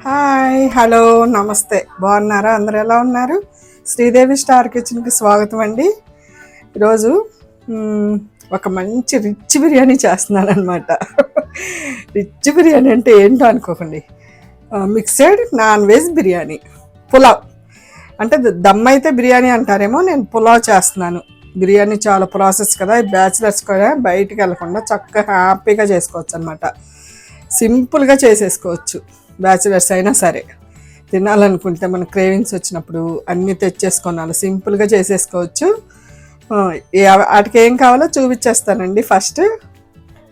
Hi, hello, నమస్తే. బాగున్నారా? అందరు ఎలా ఉన్నారు? శ్రీదేవి స్టార్ కిచెన్కి స్వాగతం అండి. ఈరోజు ఒక మంచి రిచ్ బిర్యానీ చేస్తున్నాను అనమాట. రిచ్ బిర్యానీ అంటే ఏంటో అనుకోకండి. Mixed non veg biryani, pulao. అంటే దమ్ అయితే బిర్యానీ అంటారేమో, నేను పులావ్ చేస్తున్నాను. బిర్యానీ చాలా ప్రాసెస్ కదా, బ్యాచిలర్స్ కూడా బయటికి వెళ్ళకుండా చక్కగా హ్యాపీగా చేసుకోవచ్చు అనమాట. సింపుల్గా చేసేసుకోవచ్చు. బ్యాచిలర్స్ అయినా సరే తినాలనుకుంటే మన క్రేవింగ్స్ వచ్చినప్పుడు అన్నీ తెచ్చేసుకున్నాను, సింపుల్గా చేసేసుకోవచ్చు. వాటికి ఏం కావాలో చూపించేస్తానండి. ఫస్ట్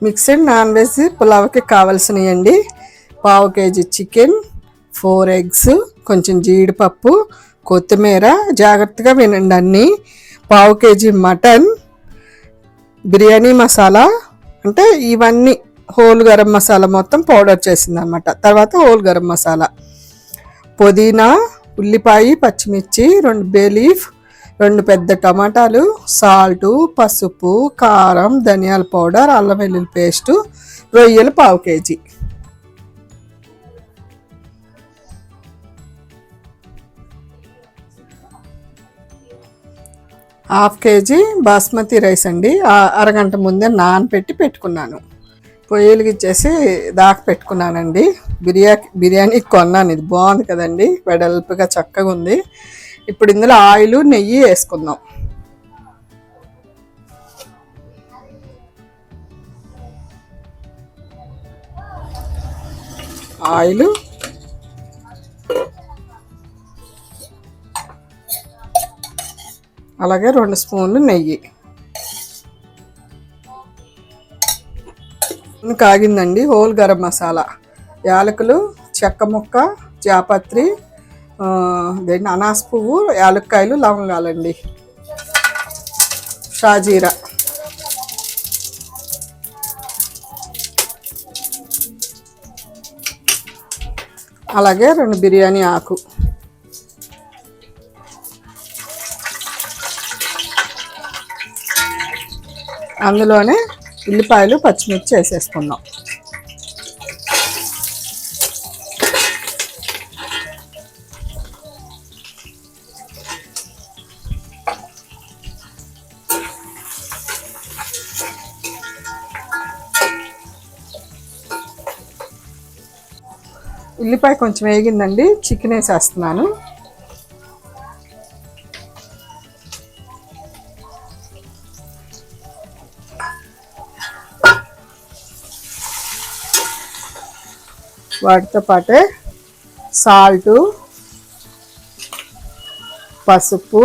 మిక్స్డ్ నాన్ వెజ్ పులావ్కి కావాల్సినవి అండి: 1/2 kg చికెన్, 4 eggs, కొంచెం జీడిపప్పు, కొత్తిమీర, జాగ్రత్తగా వినండి అన్నీ, 1/2 kg మటన్, బిర్యానీ మసాలా, అంటే ఇవన్నీ హోల్ గరం మసాలా మొత్తం పౌడర్ చేసింది అనమాట. తర్వాత హోల్ గరం మసాలా, పుదీనా, ఉల్లిపాయ, పచ్చిమిర్చి, 2 బే లీఫ్, 2 పెద్ద టమాటాలు, సాల్టు, పసుపు, కారం, ధనియాల పౌడర్, అల్లం వెల్లుల్లి పేస్టు, రొయ్యలు 1/2 kg. ½ kg బాస్మతి రైస్ అండి. అరగంట ముందే నానబెట్టి పెట్టుకున్నాను. పొయ్యిలకి ఇచ్చేసి దాకా పెట్టుకున్నానండి. బిర్యానీ కొన్నాను, ఇది బాగుంది కదండి, వెడల్పుగా చక్కగా ఉంది. ఇప్పుడు ఇందులో ఆయిల్, నెయ్యి వేసుకుందాం. ఆయిల్, అలాగే 2 స్పూన్లు నెయ్యి. కాగిందండి. హోల్ గరం మసాలా, యాలకులు, చెక్క ముక్క, జాపత్రి, అనాస పువ్వు, యాలక్కాయలు, లవంగాలండి, షాజీరా, అలాగే 2 బిర్యానీ ఆకు. అందులోనే ఉల్లిపాయలు, పచ్చిమిర్చి వేసేసుకుందాం. ఉల్లిపాయ కొంచెం వేగిందండి, చికెన్ వేసేస్తున్నాను. వాటితో పాటే సాల్టు, పసుపు,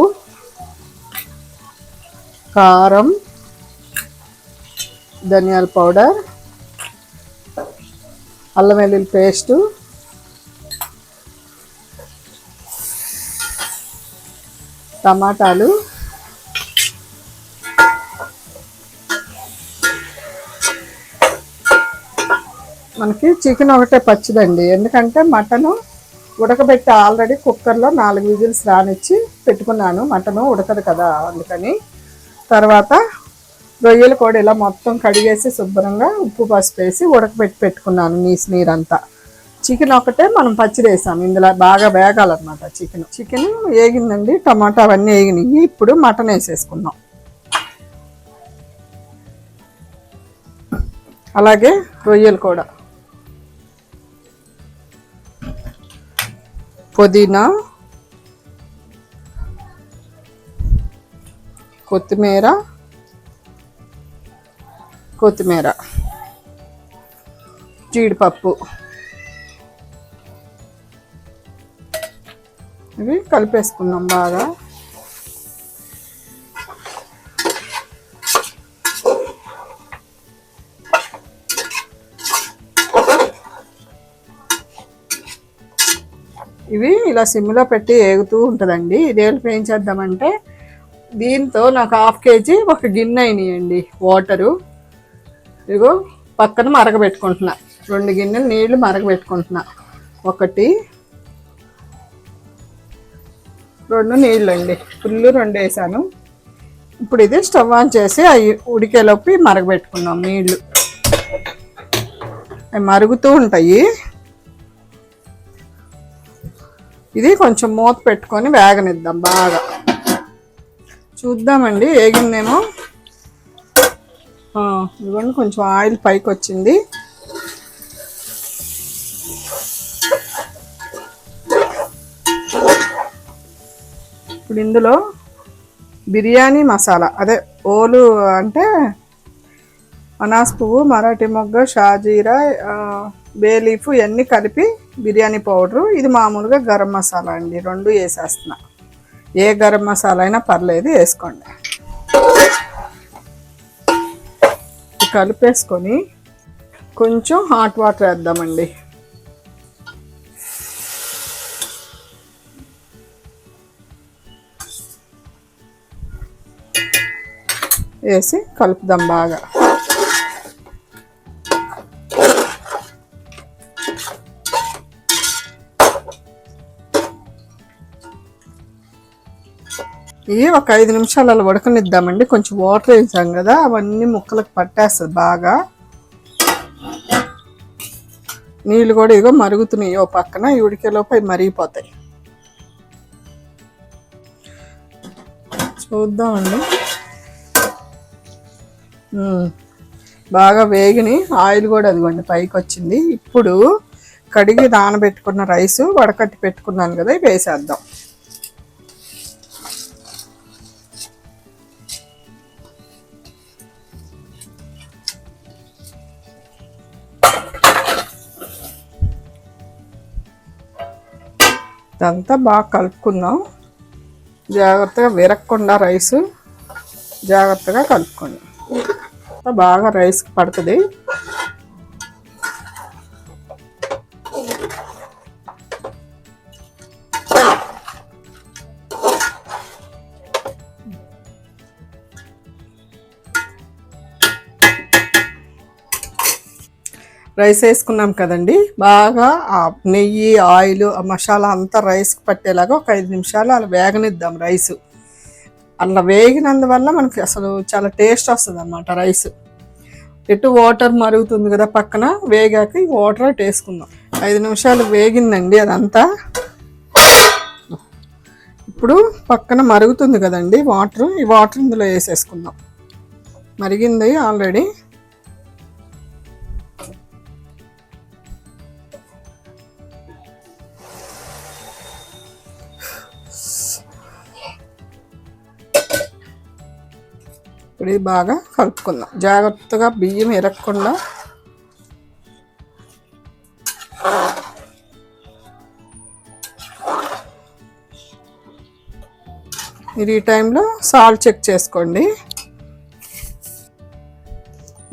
కారం, ధనియాల పౌడర్, అల్లం వెల్లుల్లి పేస్టు, టమాటాలు, మనకి చికెన్ ఒకటే పచ్చిదండి, ఎందుకంటే మటను ఉడకబెట్టి ఆల్రెడీ కుక్కర్లో 4 విజిల్స్ రానిచ్చి పెట్టుకున్నాను. మటను ఉడకదు కదా, అందుకని. తర్వాత రొయ్యలు కూడా ఇలా మొత్తం కడిగేసి శుభ్రంగా ఉప్పు పసుపు వేసి ఉడకబెట్టి పెట్టుకున్నాను, నీరంతా. చికెన్ ఒకటే మనం పచ్చిది వేసాము, ఇందులో బాగా వేగాలన్నమాట. చికెన్ వేగిందండి, టమాటా అవన్నీ వేగినాయి. ఇప్పుడు మటన్ వేసేసుకుందాం. అలాగే రొయ్యలు కూడా, పుదీనా, కొత్తిమీర, జీడిపప్పు, ఇవి కలిపేసుకుందాం బాగా. ఇవి ఇలా సిమ్లో పెట్టి ఏగుతూ ఉంటుందండి. ఇదేళ్ళకి ఏం చేద్దామంటే, దీంతో నాకు ½ kg ఒక గిన్నె అయినాయండి వాటరు. ఇదిగో పక్కన మరగబెట్టుకుంటున్నా, 2 గిన్నెలు నీళ్లు మరగబెట్టుకుంటున్నా. 1, 2 నీళ్ళు అండి, ఫుల్ 2 వేసాను. ఇప్పుడు ఇది స్టవ్ ఆన్ చేసి అవి ఉడికేలోపు మరగబెట్టుకున్నాం నీళ్ళు. అవి మరుగుతూ ఉంటాయి. ఇది కొంచెం మూత పెట్టుకొని వేగనిద్దాం బాగా. చూద్దామండి వేగిందేమో. ఇదిగోండి కొంచెం ఆయిల్ పైకి వచ్చింది. ఇప్పుడు ఇందులో బిర్యానీ మసాలా, అదే ఓలు అంటే అనాస్ పువ్వు, మరాఠీ మొగ్గ, షాజీరా, బే లీఫ్ ఇవన్నీ కలిపి బిర్యానీ పౌడరు. ఇది మామూలుగా గరం మసాలా అండి. 2 వేసేస్తున్నా. ఏ గరం మసాలా అయినా పర్లేదు, వేసుకోండి. కలిపేసుకొని కొంచెం హాట్ వాటర్ వేద్దామండి. వేసి కలుపుదాం బాగా. ఇవి ఒక 5 నిమిషాలు అలా ఉడకనిద్దామండి. కొంచెం వాటర్ వేసాం కదా, అవన్నీ ముక్కలకు పట్టేస్తుంది బాగా. నీళ్ళు కూడా ఇగో మరుగుతున్నాయి ఓ పక్కన. ఈ ఉడికేలోపు అవి మరిగిపోతాయి. చూద్దామండి. బాగా వేగిని ఆయిల్ కూడా అదిగోండి పైకి వచ్చింది. ఇప్పుడు కడిగి నానబెట్టుకున్న రైసు వడకట్టి పెట్టుకున్నాను కదా, ఇవి వేసేద్దాం. ఇదంతా బాగా కలుపుకుందాం. జాగ్రత్తగా విరగకుండా రైసు జాగ్రత్తగా కలుపుకోండి. బాగా రైస్కి పడుతుంది. రైస్ వేసుకున్నాం కదండి. బాగా ఆ నెయ్యి, ఆయిల్, ఆ మసాలా అంతా రైస్కి పట్టేలాగా ఒక 5 నిమిషాలు అలా వేగనిద్దాం రైసు. అలా వేగినందువల్ల మనకి అసలు చాలా టేస్ట్ వస్తుంది అన్నమాట రైస్. ఎటు వాటర్ మరుగుతుంది కదా పక్కన, వేగాక ఈ వాటర్ అటు వేసుకుందాం. 5 నిమిషాలు వేగిందండి అదంతా. ఇప్పుడు పక్కన మరుగుతుంది కదండి వాటర్, ఈ వాటర్ ఇందులో వేసేసుకుందాం. మరిగింది ఆల్రెడీ. ఇప్పుడు ఇది బాగా కలుపుకుందాం. జాగ్రత్తగా బియ్యం ఎరగకుండా. మీరు ఈ టైంలో సాల్ట్ చెక్ చేసుకోండి.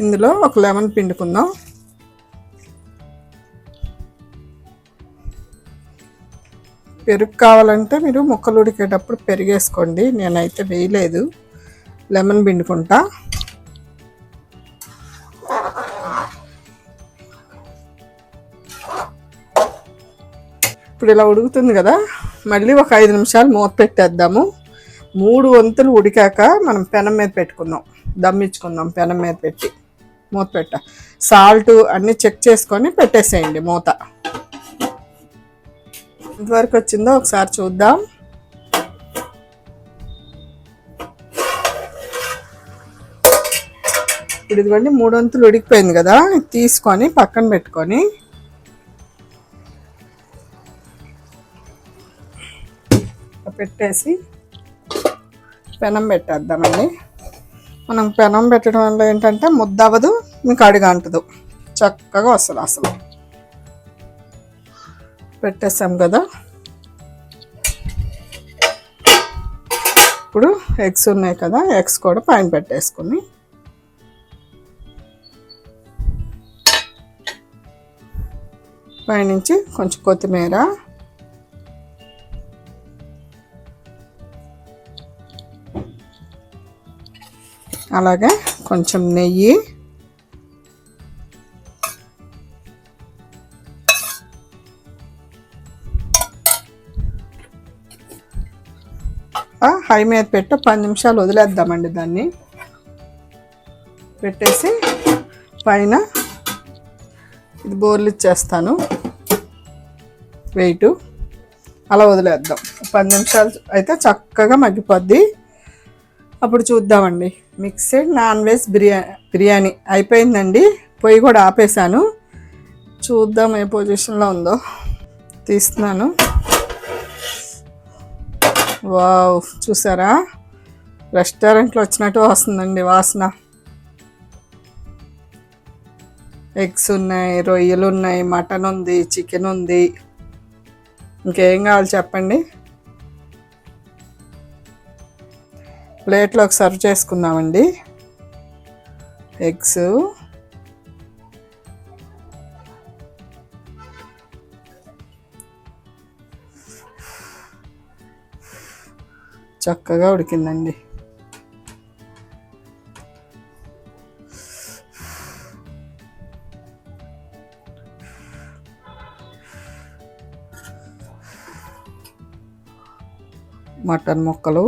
ఇందులో ఒక లెమన్ పిండుకుందాం. పెరుగు కావాలంటే మీరు ముక్కలు ఉడికేటప్పుడు పెరిగేసుకోండి. నేనైతే వేయలేదు, లెమన్ పిండుకుంటా. ఇప్పుడు ఇలా ఉడుకుతుంది కదా, మళ్ళీ ఒక 5 నిమిషాలు మూత పెట్టేద్దాము. 3 వంతులు ఉడికాక మనం పెనం మీద పెట్టుకుందాం, దమ్మించుకుందాం. పెనం మీద పెట్టి మూత పెట్ట, సాల్ట్ అన్నీ చెక్ చేసుకొని పెట్టేసేయండి మూత. ఎంతవరకు వచ్చిందో ఒకసారి చూద్దాం. ఇప్పుడు ఇదిగోండి 3 వంతులు ఉడికిపోయింది కదా, తీసుకొని పక్కన పెట్టుకొని పెట్టేసి పెనం పెట్టేద్దామండి. మనం పెనం పెట్టడం వల్ల ఏంటంటే ముద్ద అవ్వదు, మీకు అడుగు అంటదు, చక్కగా వస్తుంది. అసలు పెట్టేసాం కదా. ఇప్పుడు ఎగ్స్ ఉన్నాయి కదా, ఎగ్స్ కూడా పైన పెట్టేసుకుని పైనుంచి కొంచెం కొత్తిమీర, అలాగే కొంచెం నెయ్యి, హై మీద పెట్టి 10 నిమిషాలు వదిలేద్దామండి. దాన్ని పెట్టేసి పైన ఇది బోర్లు ఇచ్చేస్తాను వెయిట్. అలా వదిలేద్దాం. 10 నిమిషాలు అయితే చక్కగా మగ్గిపోద్ది. అప్పుడు చూద్దామండి. మిక్స్డ్ నాన్ వెజ్ బిర్యానీ అయిపోయిందండి. పొయ్యి కూడా ఆపేసాను. చూద్దాం ఏ పొజిషన్లో ఉందో. తీస్తున్నాను. వావ్, చూసారా, రెస్టారెంట్లో వచ్చినట్టు వస్తుందండి వాసన. ఎగ్స్ ఉన్నాయి, రొయ్యలు ఉన్నాయి, మటన్ ఉంది, చికెన్ ఉంది. ఇంకేం కావాలి చెప్పండి. ప్లేట్లోకి సర్వ్ చేసుకుందామండి. ఎగ్స్, చక్కగా ఉడికిందండి. మటన్ ముక్కలు,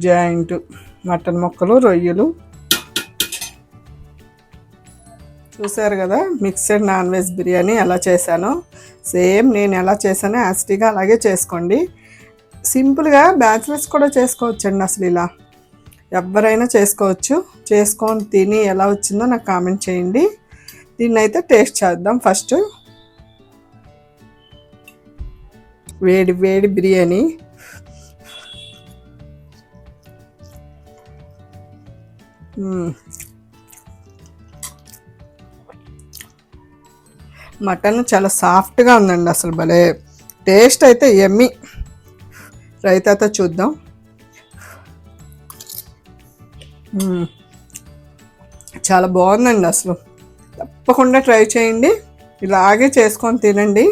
జాయింట్ మటన్ ముక్కలు, రొయ్యలు. చూసారు కదా మిక్స్డ్ నాన్ వెజ్ బిర్యానీ ఎలా చేశానో. సేమ్ నేను ఎలా చేశానో యాస్టీగా అలాగే చేసుకోండి. సింపుల్గా బ్యాచిలర్స్ కూడా చేసుకోవచ్చండి. అసలు ఇలా ఎవరైనా చేసుకోవచ్చు. చేసుకొని తిని ఎలా వచ్చిందో నాకు కామెంట్ చేయండి. దీన్ని అయితే టేస్ట్ చేద్దాం. ఫస్ట్ వేడి వేడి బిర్యానీ. మటన్ చాలా సాఫ్ట్గా ఉందండి. అసలు భలే టేస్ట్ అయితే యమ్మీ. రైతాతో చూద్దాం. చాలా బాగుందండి. అసలు తప్పకుండా ట్రై చేయండి. ఇలాగే చేసుకొని తినండి.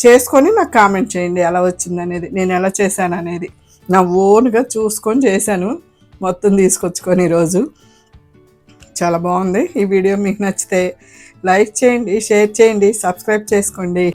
చేసుకొని నాకు కామెంట్ చేయండి ఎలా వచ్చింది అనేది, నేను ఎలా చేశాను అనేది. నా ఓన్గా చూసుకొని చేశాను మొత్తం తీసుకొచ్చుకొని ఈరోజు. చాలా బాగుంది. ఈ వీడియో మీకు నచ్చితే లైక్ చేయండి, షేర్ చేయండి, సబ్స్క్రైబ్ చేసుకోండి.